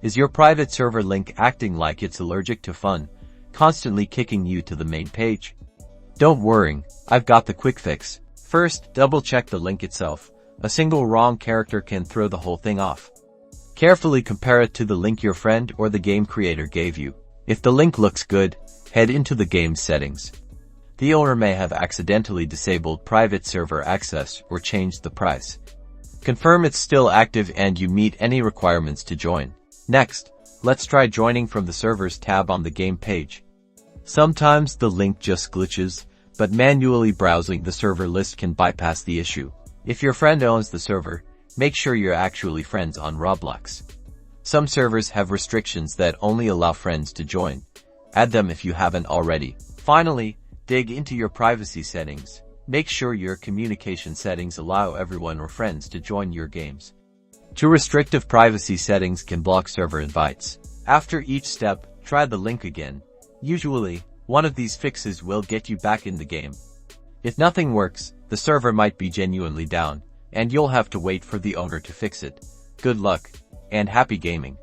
Is your private server link acting like it's allergic to fun, constantly kicking you to the main page? Don't worry, I've got the quick fix. First, double-check the link itself. A single wrong character can throw the whole thing off. Carefully compare it to the link your friend or the game creator gave you. If the link looks good, head into the game's settings. The owner may have accidentally disabled private server access or changed the price. Confirm it's still active and you meet any requirements to join. Next, let's try joining from the Servers tab on the game page. Sometimes the link just glitches, but manually browsing the server list can bypass the issue. If your friend owns the server, make sure you're actually friends on Roblox. Some servers have restrictions that only allow friends to join. Add them if you haven't already. Finally, dig into your privacy settings. Make sure your communication settings allow everyone or friends to join your games. Too restrictive privacy settings can block server invites. After each step, try the link again. Usually, one of these fixes will get you back in the game. If nothing works, the server might be genuinely down, and you'll have to wait for the owner to fix it. Good luck, and happy gaming.